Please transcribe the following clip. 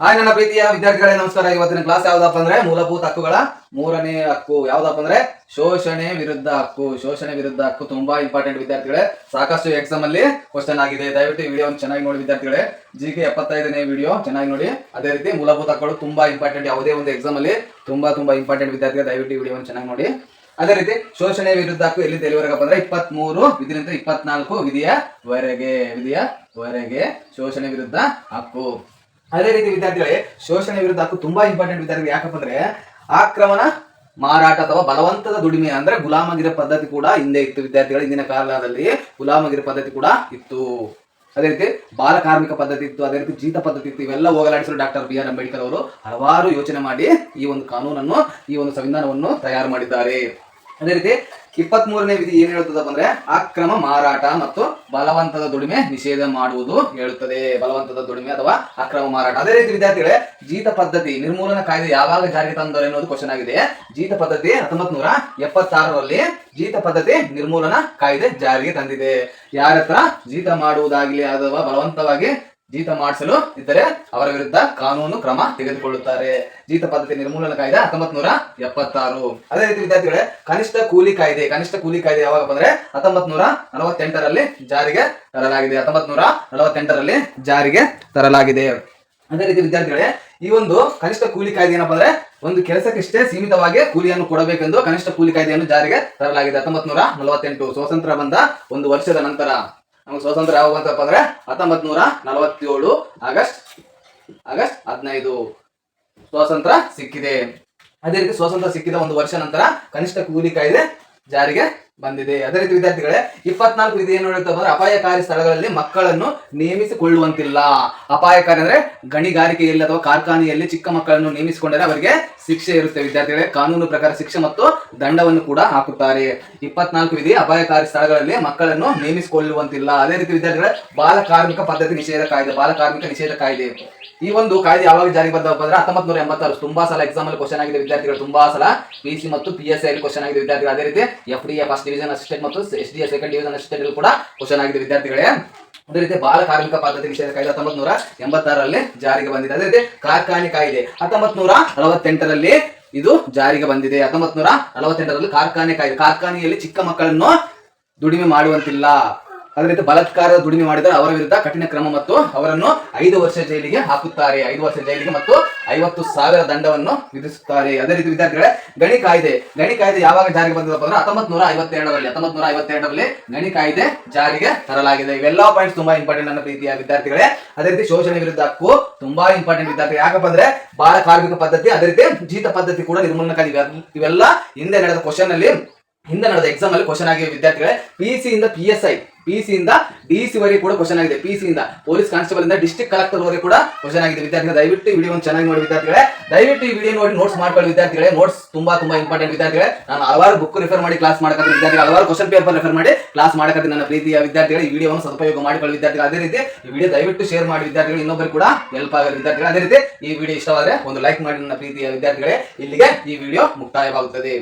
Hi ನನ್ನ ಪ್ರೀತಿಯ ವಿದ್ಯಾರ್ಥಿಗಳೇ ನಮಸ್ಕಾರ. ಇವತ್ತಿನ ಕ್ಲಾಸ್ ಯಾವ್ದಪ್ಪ ಅಂದ್ರೆ ಮೂಲಭೂತ ಹಕ್ಕುಗಳ ಮೂರನೇ ಹಕ್ಕು ಯಾವ್ದಪ್ಪ ಅಂದ್ರೆ ಶೋಷಣೆ ವಿರುದ್ಧ ಹಕ್ಕು. ಶೋಷಣೆ ವಿರುದ್ಧ ಹಕ್ಕು ತುಂಬಾ ಇಂಪಾರ್ಟೆಂಟ್ ವಿದ್ಯಾರ್ಥಿಗಳೇ. ಸಾಕಷ್ಟು ಎಕ್ಸಾಮ್ ಅಲ್ಲಿ ಕ್ವಶನ್ ಆಗಿದೆ. ದಯವಿಟ್ಟು ಈ ವಿಡಿಯೋ ಚೆನ್ನಾಗಿ ನೋಡಿ ವಿದ್ಯಾರ್ಥಿಗಳೇ. GK 75ನೇ ವಿಡಿಯೋ ಚೆನ್ನಾಗಿ ನೋಡಿ. ಅದೇ ರೀತಿ ಮೂಲಭೂತ ಹಕ್ಕುಗಳು ತುಂಬಾ ಇಂಪಾರ್ಟೆಂಟ್, ಯಾವುದೇ ಒಂದು ಎಕ್ಸಾಮ್ ಅಲ್ಲಿ ತುಂಬಾ ಇಂಪಾರ್ಟೆಂಟ್ ವಿದ್ಯಾರ್ಥಿಗಳು. ದಯವಿಟ್ಟು ಈ ವಿಡಿಯೋ ಚೆನ್ನಾಗಿ ನೋಡಿ. ಅದೇ ರೀತಿ ಶೋಷಣೆ ವಿರುದ್ಧ ಹಕ್ಕು ಎಲ್ಲಿಂದ ಎಲ್ಲಿವರೆಗಪ್ಪ ಅಂದ್ರೆ 23 ವಿಧಿನಿಂದ 24 ವಿಧಿಯವರೆಗೆ ಶೋಷಣೆ ವಿರುದ್ಧ ಹಕ್ಕು. ಅದೇ ರೀತಿ ವಿದ್ಯಾರ್ಥಿಗಳೇ, ಶೋಷಣೆ ವಿರುದ್ಧ ಹಕ್ಕು ತುಂಬಾ ಇಂಪಾರ್ಟೆಂಟ್ ವಿದ್ಯಾರ್ಥಿಗಳು. ಯಾಕಪ್ಪ ಅಂದ್ರೆ ಆಕ್ರಮಣ, ಮಾರಾಟ ಅಥವಾ ಬಲವಂತದ ದುಡಿಮೆ ಅಂದ್ರೆ ಗುಲಾಮಗಿರಿ ಪದ್ಧತಿ ಕೂಡ ಹಿಂದೆ ಇತ್ತು ವಿದ್ಯಾರ್ಥಿಗಳು. ಇಂದಿನ ಕಾಲದಲ್ಲಿ ಗುಲಾಮಗಿರಿ ಪದ್ಧತಿ ಕೂಡ ಇತ್ತು. ಅದೇ ರೀತಿ ಬಾಲ ಕಾರ್ಮಿಕ ಪದ್ಧತಿ ಇತ್ತು. ಅದೇ ರೀತಿ ಜೀತ ಪದ್ಧತಿ ಇತ್ತು. ಇವೆಲ್ಲ ಹೋಗಲಾಡಿಸಲು ಡಾಕ್ಟರ್ BR ಅಂಬೇಡ್ಕರ್ ಅವರು ಹಲವಾರು ಯೋಚನೆ ಮಾಡಿ ಈ ಒಂದು ಕಾನೂನನ್ನು, ಈ ಒಂದು ಸಂವಿಧಾನವನ್ನು ತಯಾರು ಮಾಡಿದ್ದಾರೆ. ಅದೇ ರೀತಿ 23ನೇ ವಿಧಿ ಏನ್ ಹೇಳ್ತದಪ್ಪ ಅಂದ್ರೆ ಅಕ್ರಮ ಮಾರಾಟ ಮತ್ತು ಬಲವಂತದ ದುಡಿಮೆ ನಿಷೇಧ ಮಾಡುವುದು ಹೇಳುತ್ತದೆ. ಬಲವಂತದ ದುಡಿಮೆ ಅಥವಾ ಅಕ್ರಮ ಮಾರಾಟ. ಅದೇ ರೀತಿ ವಿದ್ಯಾರ್ಥಿಗಳೇ, ಜೀತ ಪದ್ಧತಿ ನಿರ್ಮೂಲನಾ ಕಾಯ್ದೆ ಯಾವಾಗ ಜಾರಿಗೆ ತಂದರು ಎನ್ನುವುದು ಕ್ವಶನ್ ಆಗಿದೆ. ಜೀತ ಪದ್ಧತಿ 1976ರಲ್ಲಿ ಜೀತ ಪದ್ಧತಿ ನಿರ್ಮೂಲನಾ ಕಾಯ್ದೆ ಜಾರಿಗೆ ತಂದಿದೆ. ಯಾರ ಹತ್ರ ಜೀತ ಮಾಡುವುದಾಗಲಿ ಅಥವಾ ಬಲವಂತವಾಗಿ ಜೀತ ಮಾಡಿಸಲು ಇದ್ದರೆ ಅವರ ವಿರುದ್ಧ ಕಾನೂನು ಕ್ರಮ ತೆಗೆದುಕೊಳ್ಳುತ್ತಾರೆ. ಜೀತ ಪದ್ಧತಿ ನಿರ್ಮೂಲನಾ ಕಾಯ್ದೆ 1976. ಅದೇ ರೀತಿ ವಿದ್ಯಾರ್ಥಿಗಳೇ, ಕನಿಷ್ಠ ಕೂಲಿ ಕಾಯ್ದೆ ಯಾವಾಗಪ್ಪ ಅಂದ್ರೆ 1948ರಲ್ಲಿ ಜಾರಿಗೆ ತರಲಾಗಿದೆ. 1948ರಲ್ಲಿ ಜಾರಿಗೆ ತರಲಾಗಿದೆ. ಅದೇ ರೀತಿ ವಿದ್ಯಾರ್ಥಿಗಳೇ, ಈ ಒಂದು ಕನಿಷ್ಠ ಕೂಲಿ ಕಾಯ್ದೆ ಏನಪ್ಪಾ ಅಂದ್ರೆ ಒಂದು ಕೆಲಸಕ್ಕಿಷ್ಟೇ ಸೀಮಿತವಾಗಿ ಕೂಲಿಯನ್ನು ಕೊಡಬೇಕೆಂದು ಕನಿಷ್ಠ ಕೂಲಿ ಕಾಯ್ದೆಯನ್ನು ಜಾರಿಗೆ ತರಲಾಗಿದೆ. 1948 ಸ್ವಾತಂತ್ರ್ಯ ಬಂದ ಒಂದು ವರ್ಷದ ನಂತರ. ನಮ್ಗೆ ಸ್ವಾತಂತ್ರ್ಯ ಯಾವಾಗ ಬಂತಪ್ಪ ಅಂದ್ರೆ 1947 ಆಗಸ್ಟ್ 15 ಸ್ವಾತಂತ್ರ್ಯ ಸಿಕ್ಕಿದೆ. ಅದೇ ರೀತಿ ಸ್ವಾತಂತ್ರ್ಯ ಸಿಕ್ಕಿದ ಒಂದು ವರ್ಷ ನಂತರ ಕನಿಷ್ಠ ಕೂಲಿ ಕಾಯ್ದೆ ಜಾರಿಗೆ ಬಂದಿದೆ. ಅದೇ ರೀತಿ ವಿದ್ಯಾರ್ಥಿಗಳೇ, 24 ವಿಧಿ ಏನು ಹೇಳುತ್ತಪ್ಪ ಅಂದ್ರೆ ಅಪಾಯಕಾರಿ ಸ್ಥಳಗಳಲ್ಲಿ ಮಕ್ಕಳನ್ನು ನೇಮಿಸಿಕೊಳ್ಳುವಂತಿಲ್ಲ. ಅಪಾಯಕಾರಿ ಅಂದ್ರೆ ಗಣಿಗಾರಿಕೆಯಲ್ಲಿ ಅಥವಾ ಕಾರ್ಖಾನೆಯಲ್ಲಿ ಚಿಕ್ಕ ಮಕ್ಕಳನ್ನು ನೇಮಿಸಿಕೊಂಡರೆ ಅವರಿಗೆ ಶಿಕ್ಷೆ ಇರುತ್ತೆ ವಿದ್ಯಾರ್ಥಿಗಳೇ. ಕಾನೂನು ಪ್ರಕಾರ ಶಿಕ್ಷೆ ಮತ್ತು ದಂಡವನ್ನು ಕೂಡ ಹಾಕುತ್ತಾರೆ. 24 ವಿಧಿ ಅಪಾಯಕಾರಿ ಸ್ಥಳಗಳಲ್ಲಿ ಮಕ್ಕಳನ್ನು ನೇಮಿಸಿಕೊಳ್ಳುವಂತಿಲ್ಲ. ಅದೇ ರೀತಿ ವಿದ್ಯಾರ್ಥಿಗಳೇ, ಬಾಲ ಕಾರ್ಮಿಕ ಪದ್ಧತಿ ನಿಷೇಧ ಕಾಯ್ದೆ. ಈ ಒಂದು ಕಾಯ್ದೆ ಯಾವಾಗ ಜಾರಿಗೆ ಬಂದಪ್ಪ ಅಂದ್ರೆ 1986. ತುಂಬಾ ಸಲ ಎಕ್ಸಾಮ್ ಅಲ್ಲಿ ಕ್ವಶನ್ ಆಗಿದೆ ವಿದ್ಯಾರ್ಥಿಗಳು. ತುಂಬಾ ಸಲ PC ಮತ್ತು PSI ಅಲ್ಲಿ ಕ್ವಶನ್ ಆಗಿದೆ ವಿದ್ಯಾರ್ಥಿಗಳು. ಅದೇ ರೀತಿ FDA ಫಸ್ಟ್ ಡಿವಿಷನ್ ಅಸಿಸ್ಟೆಂಟ್ ಮತ್ತು SDA ಸೆಕೆಂಡ್ ಡಿವಿಷನ್ ಅಸಿಸ್ಟೆಂಟ್ ಕೂಡ ಕ್ವಶನ್ ಆಗಿದೆ ವಿದ್ಯಾರ್ಥಿಗಳೇ. ಅದೇ ರೀತಿ ಬಾಲ ಕಾರ್ಮಿಕ ಪದ್ಧತಿ ನಿಷೇಧ ಕಾಯ್ದೆ 1986ರಲ್ಲಿ ಜಾರಿಗೆ ಬಂದಿದೆ. ಅದೇ ರೀತಿ ಕಾರ್ಖಾನೆ ಕಾಯ್ದೆ 1948ರಲ್ಲಿ ಇದು ಜಾರಿಗೆ ಬಂದಿದೆ. 1948ರಲ್ಲಿ ಕಾರ್ಖಾನೆ ಕಾಯ್ದೆ. ಕಾರ್ಖಾನೆಯಲ್ಲಿ ಚಿಕ್ಕ ಮಕ್ಕಳನ್ನು ದುಡಿಮೆ ಮಾಡುವಂತಿಲ್ಲ. ಅದೇ ರೀತಿ ಬಲಾತ್ಕಾರದ ದುಡಿಮೆ ಮಾಡಿದರೆ ಅವರ ವಿರುದ್ಧ ಕಠಿಣ ಕ್ರಮ ಮತ್ತು ಅವರನ್ನು 5 ವರ್ಷ ಜೈಲಿಗೆ ಹಾಕುತ್ತಾರೆ. 5 ವರ್ಷ ಜೈಲಿಗೆ ಮತ್ತು 50,000 ದಂಡವನ್ನು ವಿಧಿಸುತ್ತಾರೆ. ಅದೇ ರೀತಿ ವಿದ್ಯಾರ್ಥಿಗಳೇ, ಗಣಿ ಕಾಯ್ದೆ ಯಾವಾಗ ಜಾರಿಗೆ ಬಂದದಪ್ಪ ಅಂದ್ರೆ 1952ರಲ್ಲಿ ಗಣಿ ಕಾಯ್ದೆ ಜಾರಿಗೆ ತರಲಾಗಿದೆ. ಇವೆಲ್ಲ ಪಾಯಿಂಟ್ಸ್ ತುಂಬಾ ಇಂಪಾರ್ಟೆಂಟ್ ನನ್ನ ಪ್ರೀತಿಯ ವಿದ್ಯಾರ್ಥಿಗಳೇ. ಅದೇ ರೀತಿ ಶೋಷಣೆ ವಿರುದ್ಧ ಹಕ್ಕು ತುಂಬಾ ಇಂಪಾರ್ಟೆಂಟ್ ವಿದ್ಯಾರ್ಥಿ. ಯಾಕಪ್ಪ ಅಂದ್ರೆ ಬಾಲ ಕಾರ್ಮಿಕ ಪದ್ಧತಿ, ಅದೇ ರೀತಿ ಜೀತ ಪದ್ಧತಿ ಕೂಡ ನಿರ್ಮೂಲನಾ ಕಾಯ್ದೆ. ಇವೆಲ್ಲ ಹಿಂದೆ ನಡೆದ ಎಕ್ಸಾಮ್ ಅಲ್ಲಿ ಕ್ವಶನ್ ಆಗಿವೆ ವಿದ್ಯಾರ್ಥಿಗಳೇ. PC ಇಂದ PSI, PC ಇಂದ DC ವರೆಗೆ ಕೂಡ ಕ್ವಶನ್ ಆಗಿದೆ. PC ಇಂದ ಪೊಲೀಸ್ ಕಾನ್ಸ್ಟೇಬಲ್ ಇಂದ ಡಿಸ್ಟ್ರಿಕ್ಟ್ ಕಲೆಕ್ಟರ್ ವರೆಗೆ ಕೂಡ ಕ್ವಶನ್ ಆಗಿದೆ ವಿದ್ಯಾರ್ಥಿಗಳು. ದಯವಿಟ್ಟು ಈ ವಿಡಿಯೋ ಚೆನ್ನಾಗಿ ನೋಡಿ ವಿದ್ಯಾರ್ಥಿಗಳೇ. ದಯವಿಟ್ಟು ಈ ವಿಡಿಯೋ ನೋಡಿ ನೋಟ್ಸ್ ಮಾಡ್ಕೊಳ್ಳಿ ವಿದ್ಯಾರ್ಥಿಗಳೇ. ನೋಟ್ಸ್ ತುಂಬಾ ಇಂಪಾರ್ಟೆಂಟ್ ವಿದ್ಯಾರ್ಥಿಗಳೇ. ನಾನು ಹಲವಾರು ಬುಕ್ ರೆಫರ್ ಮಾಡಿ ಕ್ಲಾಸ್ ಮಾಡಕತ್ತೀನಿ ವಿದ್ಯಾರ್ಥಿಗಳು. ಹಲವಾರು ಕ್ವಶನ್ ಪೇಪರ್ ರೆಫರ್ ಮಾಡಿ ಕ್ಲಾಸ್ ಮಾಡಕತ್ತೀನಿ ನನ್ನ ಪ್ರೀತಿಯ ವಿದ್ಯಾರ್ಥಿಗಳು. ಈ ವಿಡಿಯೋವನ್ನು ಸದುಪಯೋಗ ಮಾಡಿಕೊಳ್ಳಿ ವಿದ್ಯಾರ್ಥಿಗಳು. ಅದೇ ರೀತಿ ಈ ವಿಡಿಯೋ ದಯವಿಟ್ಟು ಶೇರ್ ಮಾಡಿ ವಿದ್ಯಾರ್ಥಿಗಳು. ಇನ್ನೊಬ್ಬರು ಕೂಡ ಹೆಲ್ಪ್ ಆಗುತ್ತೆ ವಿದ್ಯಾರ್ಥಿಗಳು. ಅದೇ ರೀತಿ ಈ ವಿಡಿಯೋ ಇಷ್ಟವಾದರೆ ಒಂದು ಲೈಕ್ ಮಾಡಿ ನನ್ನ ಪ್ರೀತಿಯ ವಿದ್ಯಾರ್ಥಿಗಳೇ. ಇಲ್ಲಿಗೆ ಈ ವಿಡಿಯೋ ಮುಕ್ತಾಯವಾಗುತ್ತದೆ.